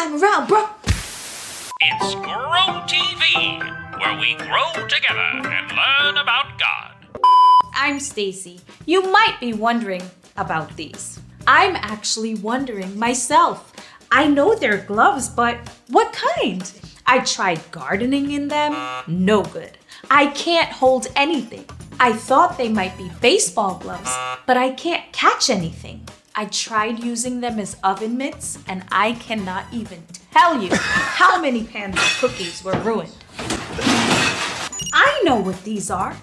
time around, bro. It's Grow TV, where we grow together and learn about God. I'm Stacy. You might be wondering about these. I'm actually wondering myself. I know they're gloves, but what kind? I tried gardening in them. No good. I can't hold anything. I thought they might be baseball gloves, but I can't catch anything. I tried using them as oven mitts, and I cannot even tell you how many pans of cookies were ruined. I know what these are.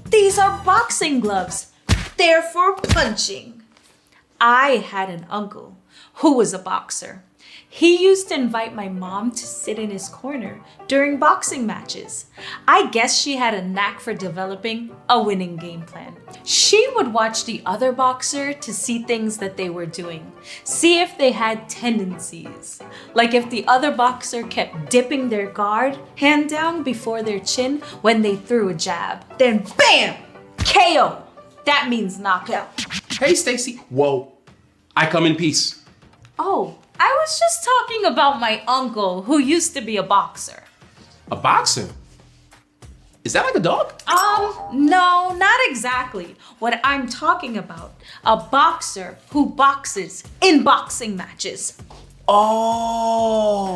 These are boxing gloves. They're for punching. I had an uncle who was a boxer. He used to invite my mom to sit in his corner during boxing matches. I guess she had a knack for developing a winning game plan. She would watch the other boxer to see things that they were doing, see if they had tendencies. Like if the other boxer kept dipping their guard hand down before their chin when they threw a jab. Then BAM! KO! That means knockout. Hey, Stacy. Whoa. I come in peace. Oh, I was just talking about my uncle who used to be a boxer. A boxer? Is that like a dog? No, not exactly. What I'm talking about, a boxer who boxes in boxing matches. Oh.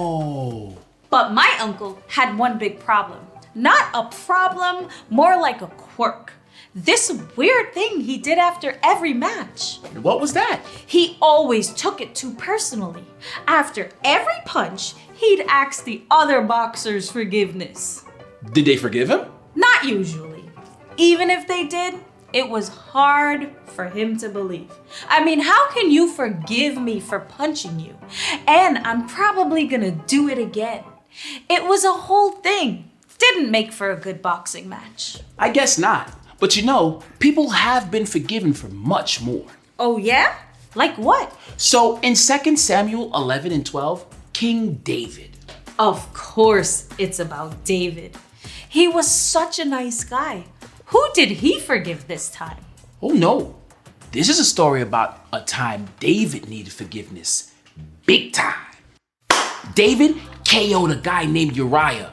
But my uncle had one big problem. Not a problem, more like a quirk. This weird thing he did after every match. What was that? He always took it too personally. After every punch, he'd ask the other boxers forgiveness. Did they forgive him? Not usually. Even if they did, it was hard for him to believe. I mean, how can you forgive me for punching you? And I'm probably gonna do it again. It was a whole thing. Didn't make for a good boxing match. I guess not. But you know, people have been forgiven for much more. Oh yeah? Like what? So in 2 Samuel 11 and 12, King David. Of course it's about David. He was such a nice guy. Who did he forgive this time? Oh no, this is a story about a time David needed forgiveness. Big time. David KO'd a guy named Uriah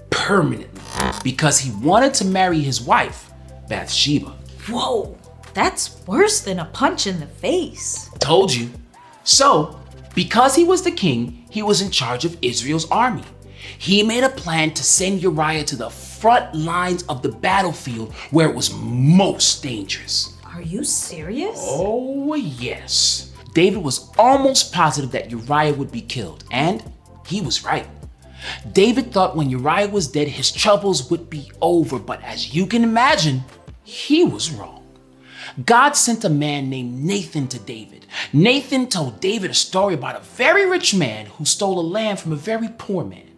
permanently because he wanted to marry his wife, Bathsheba. Whoa, that's worse than a punch in the face. Told you. So, because he was the king, he was in charge of Israel's army. He made a plan to send Uriah to the front lines of the battlefield where it was most dangerous. Are you serious? Oh, yes. David was almost positive that Uriah would be killed, and he was right. David thought when Uriah was dead, his troubles would be over, but as you can imagine, he was wrong. God sent a man named Nathan to David. Nathan told David a story about a very rich man who stole a lamb from a very poor man.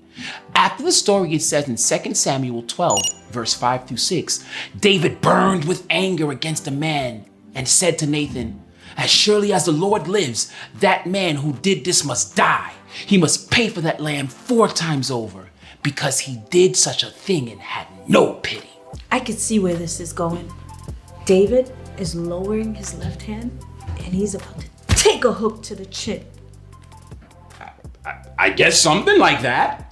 After the story, it says in 2 Samuel 12, verse 5 through 6, David burned with anger against the man and said to Nathan, "As surely as the Lord lives, that man who did this must die. He must pay for that lamb 4 times over because he did such a thing and had no pity." I could see where this is going. David is lowering his left hand and he's about to take a hook to the chin. I guess something like that.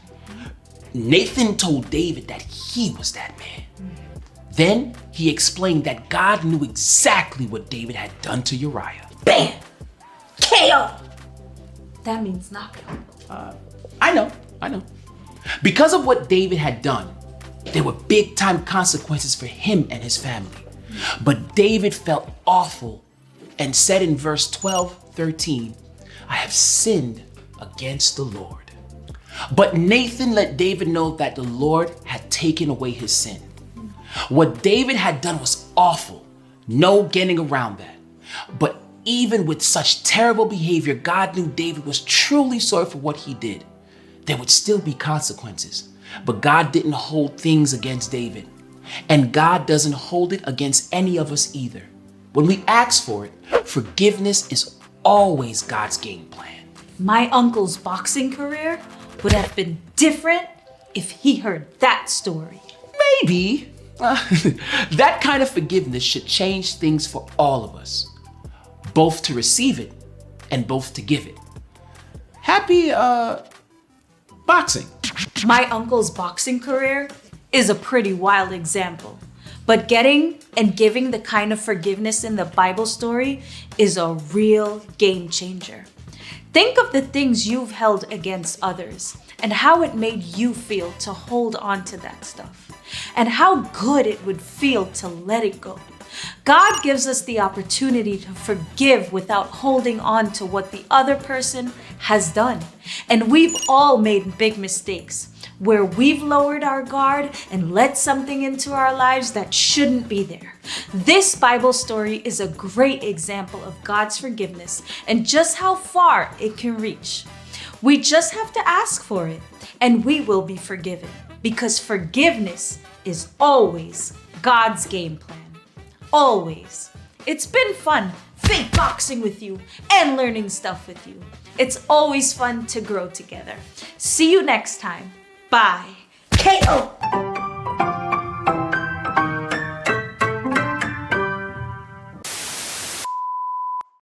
Nathan told David that he was that man. Then he explained that God knew exactly what David had done to Uriah. BAM! KO! That means knockout. I know. Because of what David had done, there were big time consequences for him and his family. But David felt awful and said in verse 12-13, "I have sinned against the Lord." But Nathan let David know that the Lord had taken away his sin. What David had done was awful. No getting around that. But even with such terrible behavior, God knew David was truly sorry for what he did. There would still be consequences, but God didn't hold things against David. And God doesn't hold it against any of us either. When we ask for it, forgiveness is always God's game plan. My uncle's boxing career would have been different if he heard that story. Maybe. That kind of forgiveness should change things for all of us, both to receive it and both to give it. happy boxing. My uncle's boxing career is a pretty wild example. But getting and giving the kind of forgiveness in the Bible story is a real game changer. Think of the things you've held against others and how it made you feel to hold on to that stuff, and how good it would feel to let it go. God gives us the opportunity to forgive without holding on to what the other person has done. And we've all made big mistakes where we've lowered our guard and let something into our lives that shouldn't be there. This Bible story is a great example of God's forgiveness and just how far it can reach. We just have to ask for it, and we will be forgiven, because forgiveness is always God's game plan. Always. It's been fun fake boxing with you and learning stuff with you. It's always fun to grow together. See you next time. Bye. KO.